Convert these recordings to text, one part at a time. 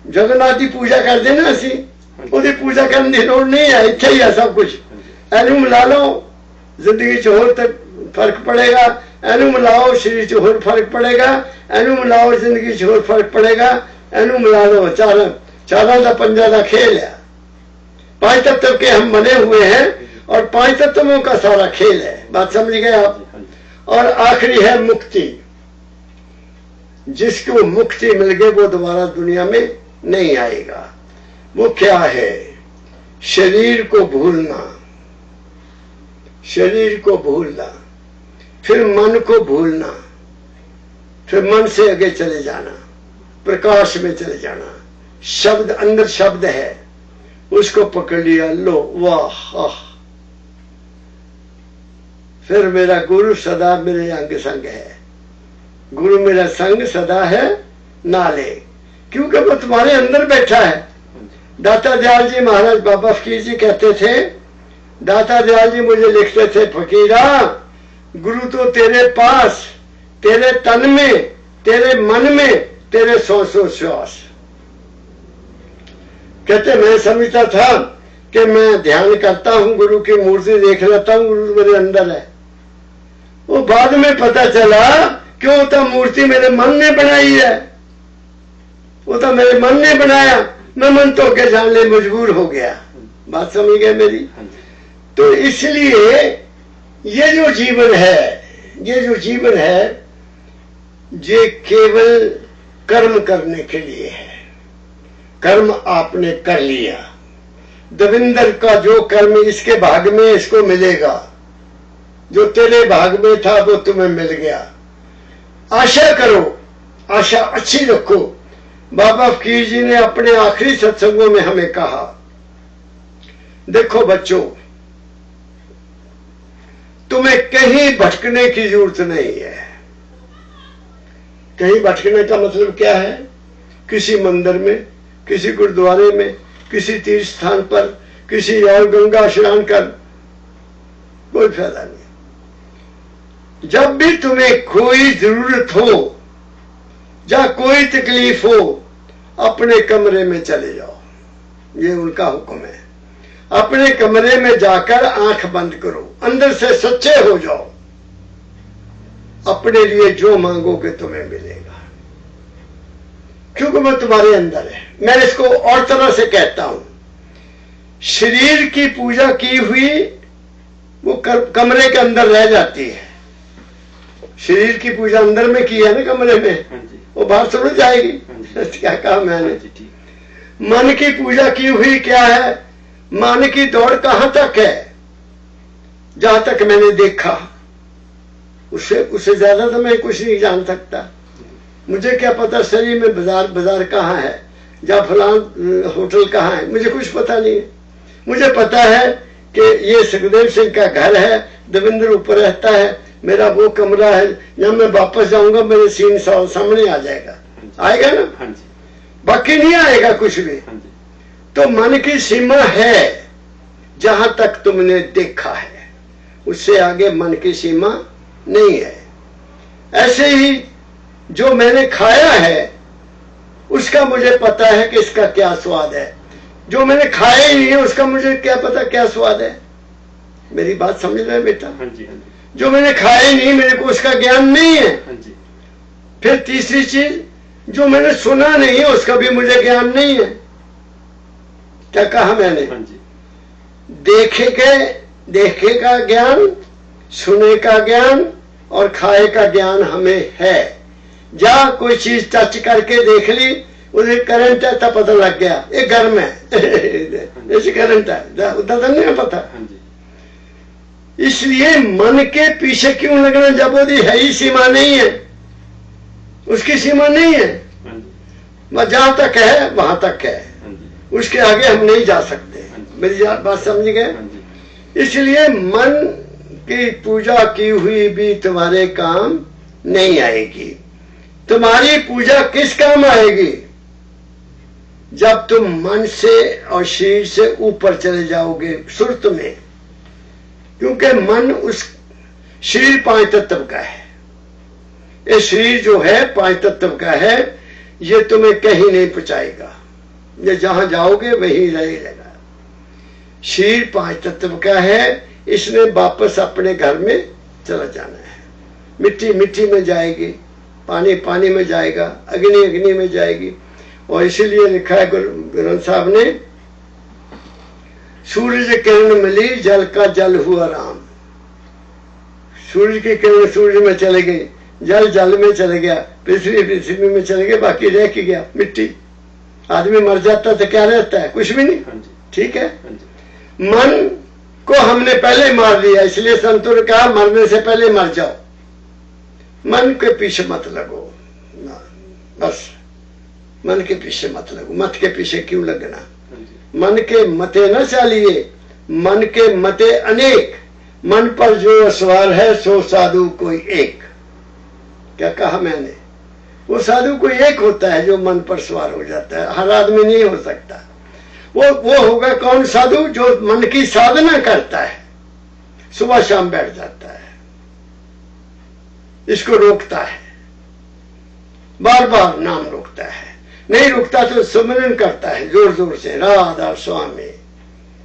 जगन्नाथ की पूजा कर देना असी ਉਹਦੀ पूजा करने की लोड़ नहीं है, इत्थे ही है सब कुछ। एनू मिला लो जिंदगी च होर फर्क पड़ेगा, एनू मिलाओ शरीर च होर फर्क पड़ेगा, एनू मिलाओ जिंदगी च होर फर्क पड़ेगा, एनू मिला लो। चारों का पंजा का खेल है। 5 तत्व के हम बने हुए हैं और 5 तत्वों का सारा खेल है। बात समझ गए आप? और आखिरी है मुक्ति। जिसको मुक्ति मिल गई वो दोबारा दुनिया में नहीं आएगा। वो क्या है? शरीर को भूलना, शरीर को भूलना, फिर मन को भूलना, फिर मन से आगे चले जाना, प्रकाश में चले जाना। शब्द अंदर शब्द है, उसको पकड़ लिया, लो वाह, फिर मेरा गुरु सदा मेरे अंग संग है। गुरु मेरा संग सदा है नाले, क्योंकि वो तुम्हारे अंदर बैठा है। दाता दयाल जी महाराज बाबा फकीर जी कहते थे, दाता दयाल जी मुझे लिखते थे, फकीरा गुरु तो तेरे पास, तेरे तन में, तेरे मन में, तेरे सौ श्वास। कहते मैं समझता था कि मैं ध्यान करता हूं, गुरु की मूर्ति देख लेता हूं, गुरु मेरे अंदर है। वो बाद में पता चला क्यों तो मूर्ति मेरे मन ने बनाई है, वो तो मेरे मन ने बनाया। मैं मन तो के जानने मजबूर हो गया। बात समझ गए मेरी? तो इसलिए ये जो जीवन है, ये जो जीवन है, ये केवल कर्म करने के लिए है। कर्म आपने कर लिया, दविंदर का जो कर्म इसके भाग में इसको मिलेगा, जो तेरे भाग में था वो तुम्हें मिल गया। आशा करो, आशा अच्छी रखो। बाबा फकीर जी ने अपने आखिरी सत्संगों में हमें कहा, देखो बच्चों, तुम्हें कहीं भटकने की जरूरत नहीं है। कहीं भटकने का मतलब क्या है? किसी मंदिर में, किसी गुरुद्वारे में, किसी तीर्थ स्थान पर, किसी और गंगा स्नान कर, कोई फायदा नहीं। जब भी तुम्हें कोई जरूरत हो या कोई तकलीफ हो, अपने कमरे में चले जाओ। ये उनका हुक्म है। अपने कमरे में जाकर आंख बंद करो, अंदर से सच्चे हो जाओ। अपने लिए जो मांगोगे तुम्हें मिलेगा, क्योंकि मैं तुम्हारे अंदर है। मैं इसको और तरह से कहता हूं, शरीर की पूजा की हुई वो कमरे के अंदर रह जाती है। शरीर की पूजा अंदर में की है ना कमरे में, वो बाहर थोड़ी जाएगी। क्या कहा मैंने? मन की पूजा की हुई क्या है? मन की दौड़ कहां तक है? जहां तक मैंने देखा, उससे ज्यादा तो मैं कुछ नहीं जान सकता। मुझे क्या पता शरीर में बाजार कहाँ है, या फलान होटल कहाँ है, मुझे कुछ पता नहीं है। मुझे पता है कि ये सुखदेव सिंह का घर है, देवेंद्र ऊपर रहता है, मेरा वो कमरा है। जब मैं वापस जाऊंगा मेरे सीन सामने आ जाएगा, आएगा ना? बाकी नहीं आएगा कुछ भी। तो मन की सीमा है जहां तक तुमने देखा है, उससे आगे मन की सीमा नहीं है। ऐसे ही जो मैंने खाया है उसका मुझे पता है कि इसका क्या स्वाद है। जो मैंने खाया ही नहीं है उसका मुझे क्या पता क्या स्वाद है। मेरी बात समझ रहे बेटा? जो मैंने खाया ही नहीं, मेरे को उसका ज्ञान नहीं है। फिर तीसरी चीज, जो मैंने सुना नहीं है उसका भी मुझे ज्ञान नहीं है। क्या कहा मैंने? देखे का ज्ञान, सुने का ज्ञान और खाए का ज्ञान हमें है। जा कोई चीज टच करके देख ली, उधर करंट है तब पता लग गया ये गर्म है, ऐसे करंट है, उधर तो नहीं पता। इसलिए मन के पीछे क्यों लगना जब वो है ही सीमा नहीं है, उसकी सीमा नहीं है। जहां तक है वहां तक है, उसके आगे हम नहीं जा सकते। मेरी बात समझ गए? इसलिए मन की पूजा की हुई भी तुम्हारे काम नहीं आएगी। तुम्हारी पूजा किस काम आएगी? जब तुम मन से और शरीर से ऊपर चले जाओगे सुरत में। क्योंकि मन उस शरीर 5 तत्व का है। ये शरीर जो है 5 तत्व का है, ये तुम्हें कहीं नहीं पहुंचाएगा। ये जहां जाओगे वही रहेगा। शरीर 5 तत्व का है, इसने वापस अपने घर में चला जाना है। मिट्टी मिट्टी में जाएगी, पानी पानी में जाएगा, अग्नि अग्नि में जाएगी। और इसीलिए लिखा है गुरु ग्रंथ साहब ने, सूरज किरण मिली जल का जल हुआ राम। सूरज की किरण सूरज में चले गई, जल जल में चले गया, पृथ्वी पृथ्वी में चले गए, बाकी रह के गया मिट्टी। आदमी मर जाता तो क्या रहता है? कुछ भी नहीं। ठीक है, मन को हमने पहले मार दिया, इसलिए संतों ने कहा मरने से पहले मर जाओ। मन के पीछे मत लगो, बस मन के पीछे मत लगो। मत के पीछे क्यों लगना? मन के मते न चालिए, मन के मते अनेक, मन पर जो असवार है सो साधु कोई एक। क्या कहा मैंने? वो साधु कोई एक होता है जो मन पर सवार हो जाता है, हर आदमी नहीं हो सकता। वो होगा कौन साधु? जो मन की साधना करता है, सुबह शाम बैठ जाता है, इसको रोकता है, बार बार नाम रोकता है, नहीं रुकता तो सुमिरन करता है जोर जोर से, राधा स्वामी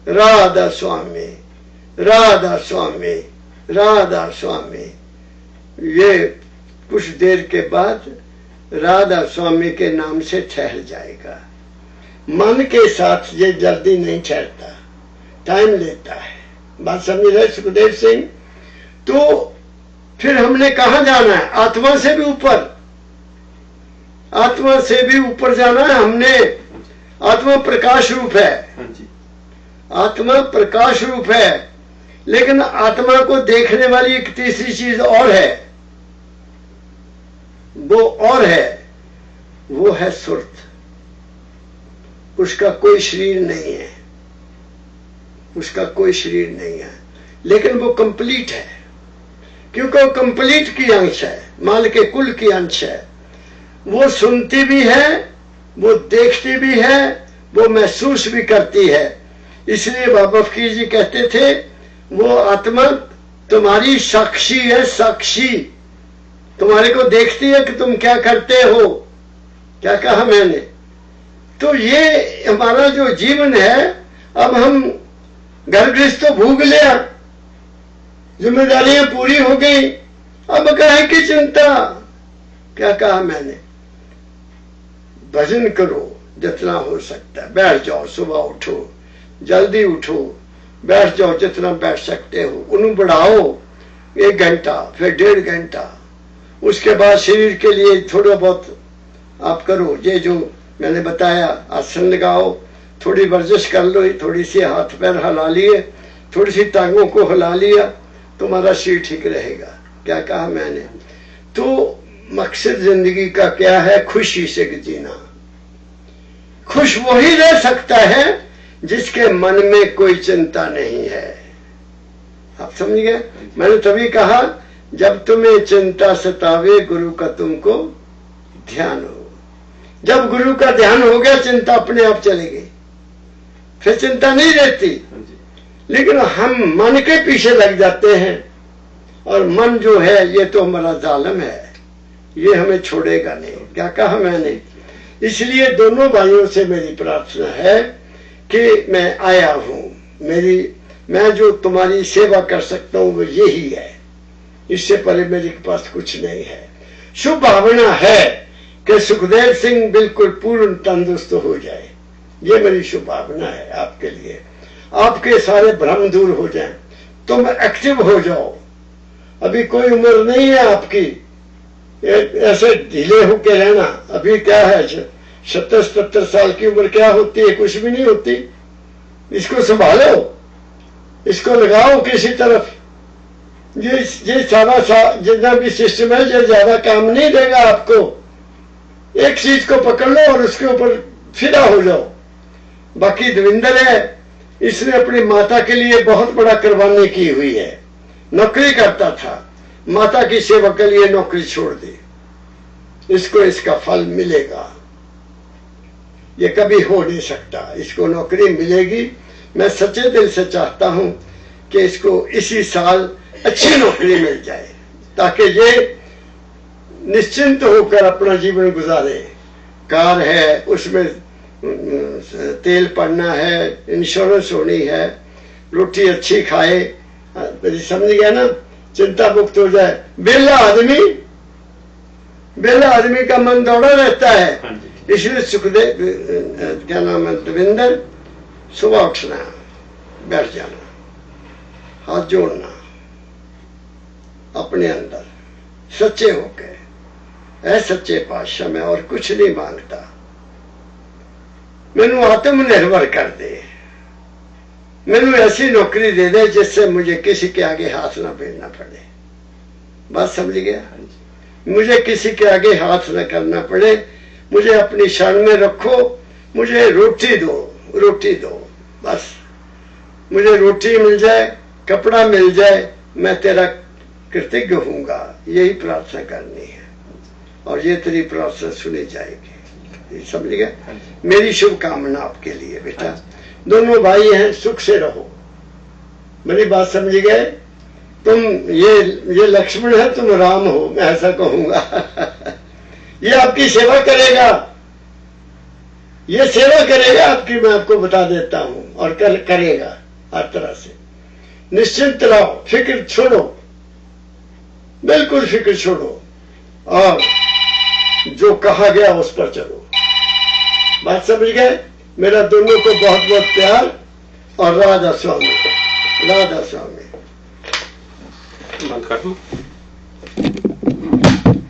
राधा स्वामी राधा स्वामी राधा स्वामी। ये कुछ देर के बाद राधा स्वामी के नाम से ठहर जाएगा। मन के साथ ये जल्दी नहीं ठहरता, टाइम लेता है। बात समझ रहे सुखदेव सिंह? तो फिर हमने कहा जाना है? आत्मा से भी ऊपर, आत्मा से भी ऊपर जाना है हमने। आत्मा प्रकाश रूप है, आत्मा प्रकाश रूप है, लेकिन आत्मा को देखने वाली एक तीसरी चीज और है, वो और है, वो है सुरत। उसका कोई शरीर नहीं है, उसका कोई शरीर नहीं है, लेकिन वो कंप्लीट है, क्योंकि वो कंप्लीट की अंश है, माल के कुल की अंश है। वो सुनती भी है, वो देखती भी है, वो महसूस भी करती है। इसलिए बाबा फकीर जी कहते थे वो आत्मा तुम्हारी साक्षी है, साक्षी तुम्हारे को देखती है कि तुम क्या करते हो। क्या कहा मैंने? तो ये हमारा जो जीवन है, अब हम घर गृहस्थ तो भूग लिया, जिम्मेदारियां पूरी हो गई, अब काहे की चिंता। क्या कहा मैंने? भजन करो जितना हो सकता है, बैठ जाओ, सुबह उठो, जल्दी उठो, बैठ जाओ जितना बैठ सकते हो, उन्हें बढ़ाओ 1 घंटा, फिर 1.5 घंटा, उसके बाद शरीर के लिए थोड़ा बहुत आप करो। ये जो मैंने बताया, आसन लगाओ, थोड़ी वर्जिश कर लो, थोड़ी सी हाथ पैर हिला लिए, थोड़ी सी टांगों को हिला लिया, तुम्हारा शरीर ठीक रहेगा। क्या कहा मैंने? तो मकसद जिंदगी का क्या है? खुशी से जीना। खुश वही रह सकता है जिसके मन में कोई चिंता नहीं है। आप समझ गए? मैंने तभी कहा जब तुम्हें चिंता सतावे गुरु का तुमको ध्यान हो। जब गुरु का ध्यान हो गया, चिंता अपने आप चली गई, फिर चिंता नहीं रहती। लेकिन हम मन के पीछे लग जाते हैं, और मन जो है ये तो हमारा जालिम है, ये हमें छोड़ेगा नहीं। क्या कहा मैंने? इसलिए दोनों भाइयों से मेरी प्रार्थना है कि मैं आया हूं, मैं जो तुम्हारी सेवा कर सकता हूं वो यही है, इससे परे मेरे पास कुछ नहीं है। शुभ भावना है कि सुखदेव सिंह बिल्कुल पूर्ण तंदुरुस्त हो जाए, ये मेरी शुभ भावना है आपके लिए। आपके सारे भ्रम दूर हो जाएं, तुम एक्टिव हो जाओ। अभी कोई उम्र नहीं है आपकी ऐसे ढीले होके रहना। अभी क्या है, 70-70 साल की उम्र क्या होती है? कुछ भी नहीं होती। इसको संभालो, इसको लगाओ किसी तरफ। ये सारा जितना भी सिस्टम है ये ज्यादा काम नहीं देगा आपको। एक चीज को पकड़ लो और उसके ऊपर फिदा हो जाओ। बाकी देवेंद्र है, इसने अपनी माता के लिए बहुत बड़ा कुर्बानी की हुई है। नौकरी करता था, माता की सेवा के लिए नौकरी छोड़ दी, इसको इसका फल मिलेगा। ये कभी हो नहीं सकता, इसको नौकरी मिलेगी। मैं सच्चे दिल से चाहता हूं कि इसको इसी साल अच्छी नौकरी मिल जाए, ताकि ये निश्चिंत होकर अपना जीवन गुजारे। कार है, उसमें तेल पड़ना है, इंश्योरेंस होनी है, रोटी अच्छी खाए, समझ गया ना, चिंता मुक्त हो जाए। बेला आदमी का मन दौड़ा रहता है, इसलिए सुखदेव क्या नाम है, देवेंद्र, सुबह उठना, बैठ जाना, हाथ जोड़ना अपने अंदर सच्चे होके, ऐ सच्चे पातशाह मैं और कुछ नहीं मांगता, मैनू आत्मनिर्भर कर दे, मैनू ऐसी नौकरी दे दे जिससे मुझे किसी के आगे हाथ ना फेरना पड़े। बात समझ गया? मुझे किसी के आगे हाथ न करना पड़े, मुझे अपनी शरण में रखो, मुझे रोटी दो, बस मुझे रोटी मिल जाए, कपड़ा मिल जाए, मैं तेरा कृतज्ञ होऊंगा, यही प्रार्थना करनी है और ये तेरी प्रार्थना सुनी जाएगी। समझ गए? मेरी शुभकामना आपके लिए बेटा, दोनों भाई हैं, सुख से रहो। मेरी बात समझ गए? तुम ये लक्ष्मण है, तुम राम हो, मैं ऐसा कहूंगा। ये आपकी सेवा करेगा, ये सेवा करेगा आपकी, मैं आपको बता देता हूं, और करेगा हर तरह से। निश्चिंत रहो, फिक्र छोड़ो, बिल्कुल फिक्र छोड़ो, और जो कहा गया उस पर चलो। बात समझ गए? मेरा दोनों को बहुत बहुत प्यार, और राधा स्वामी। बंद कर दूं?